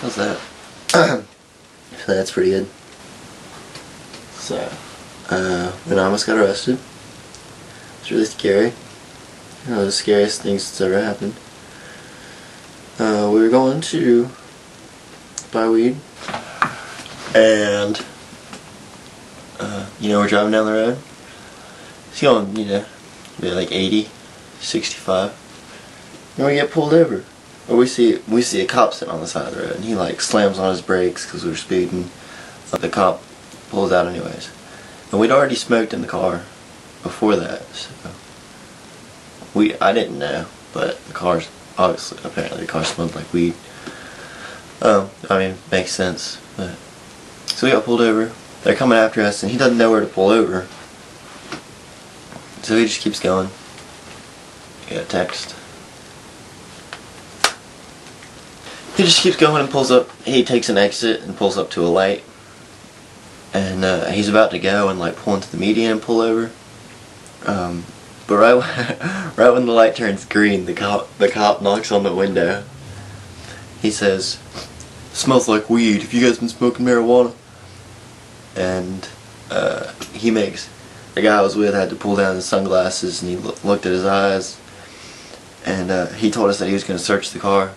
How's that? I feel that's pretty good. So, when I almost got arrested, it's really scary. One of the scariest things that's ever happened. We were going to buy weed, and we're driving down the road. It's going, maybe like 80, 65, and we get pulled over. Or we see a cop sitting on the side of the road, and he like slams on his brakes because we were speeding. The cop pulls out anyways, and we'd already smoked in the car before that, so I didn't know, but the car's apparently the car smelled like weed. Makes sense. But so we got pulled over. They're coming after us, and he doesn't know where to pull over, so he just keeps going. Got a text. He just keeps going and pulls up. He takes an exit and pulls up to a light, and he's about to go and like pull into the median and pull over. But right when the light turns green, the cop knocks on the window. He says, "Smells like weed. Have you guys been smoking marijuana?" And the guy I was with had to pull down his sunglasses, and he looked at his eyes, and he told us that he was going to search the car.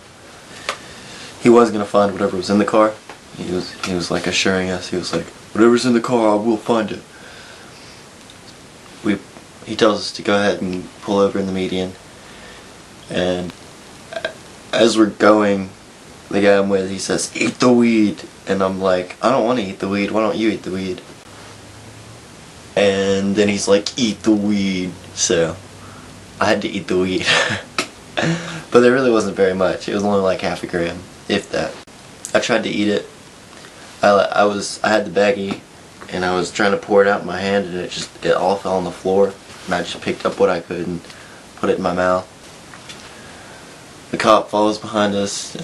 He was going to find whatever was in the car. He was like assuring us. He was like, "Whatever's in the car, I will find it." He tells us to go ahead and pull over in the median, and as we're going, the guy I'm with, he says, "Eat the weed," and I'm like, "I don't want to eat the weed. Why don't you eat the weed?" And then he's like, "Eat the weed." So I had to eat the weed, but there really wasn't very much. It was only like half a gram, if that. I tried to eat it. I had the baggie, and I was trying to pour it out in my hand, and it all fell on the floor. And I just picked up what I could and put it in my mouth. The cop follows behind us,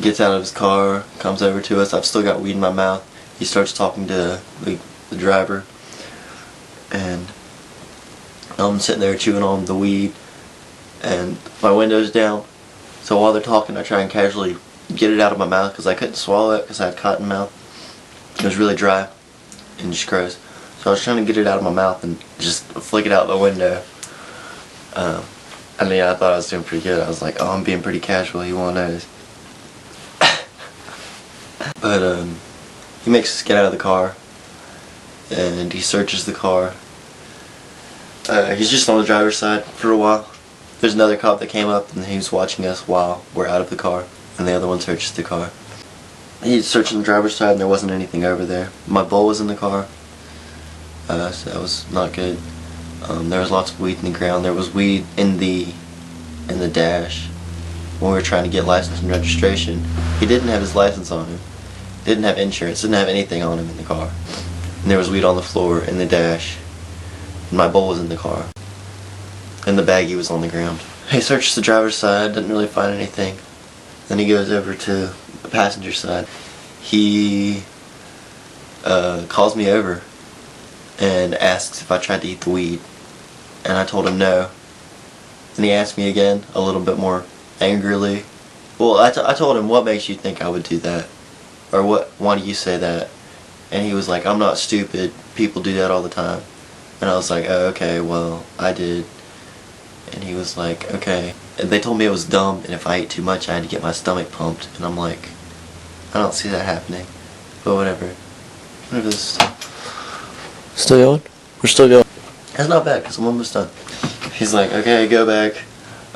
gets out of his car, comes over to us. I've still got weed in my mouth. He starts talking to the driver, and I'm sitting there chewing on the weed, and my window's down. So while they're talking, I try and casually get it out of my mouth because I couldn't swallow it because I had cotton mouth. It was really dry and just gross. So I was trying to get it out of my mouth and just flick it out the window. I thought I was doing pretty good. I was like, "Oh, I'm being pretty casual, he won't notice." But he makes us get out of the car, and he searches the car. He's just on the driver's side for a while. There's another cop that came up, and he was watching us while we're out of the car, and the other one searches the car. He's searching the driver's side, and there wasn't anything over there. My bowl was in the car. So that was not good. There was lots of weed in the ground. There was weed in the dash when we were trying to get license and registration. He didn't have his license on him. Didn't have insurance. Didn't have anything on him in the car. And there was weed on the floor in the dash. And my bowl was in the car. And the baggie was on the ground. He searched the driver's side. Didn't really find anything. Then he goes over to the passenger side. He calls me over and asks if I tried to eat the weed, and I told him no. And he asked me again, a little bit more angrily. Well, I told him, "What makes you think I would do that? Or why do you say that?" And he was like, "I'm not stupid, people do that all the time." And I was like, "Oh, okay, well, I did." And he was like, "Okay." And they told me it was dumb, and if I ate too much I had to get my stomach pumped. And I'm like, I don't see that happening. But whatever. Whatever this is. Still going? We're still going. That's not bad, because I'm almost done. He's like, "Okay, go back."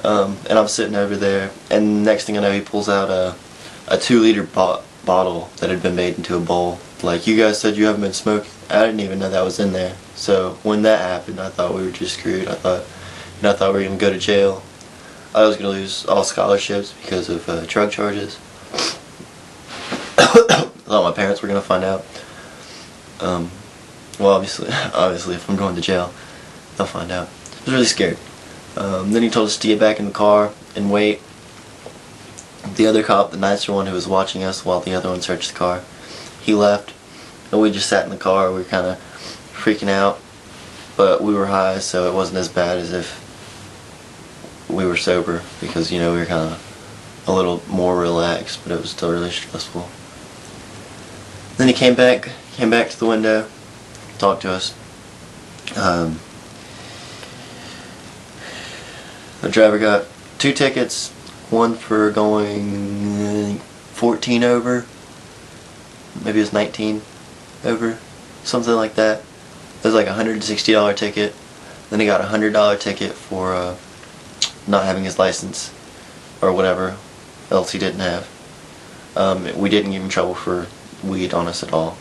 And I'm sitting over there, and next thing I know, he pulls out a 2-liter bottle that had been made into a bowl. Like, "You guys said you haven't been smoking." I didn't even know that was in there. So when that happened, I thought we were just screwed. I thought we were going to go to jail. I was going to lose all scholarships because of drug charges. I thought my parents were going to find out. Well, obviously, if I'm going to jail, they'll find out. I was really scared. Then he told us to get back in the car and wait. The other cop, the nicer one who was watching us while the other one searched the car, he left, and we just sat in the car. We were kind of freaking out, but we were high, so it wasn't as bad as if we were sober, because we were kind of a little more relaxed, but it was still really stressful. Then he came back to the window, talked to us. The driver got 2 tickets, one for going 14 over, maybe it was 19 over, something like that. It was like a $160 ticket. Then he got a $100 ticket for not having his license or whatever else he didn't have. We didn't get in trouble for weed on us at all,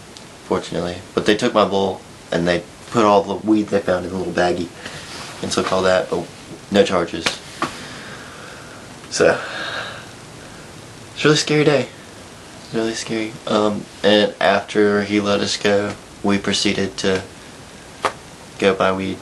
fortunately. But they took my bowl and they put all the weed they found in a little baggie and took all that, but no charges. So it's a really scary day. Really scary. And after he let us go, we proceeded to go buy weed.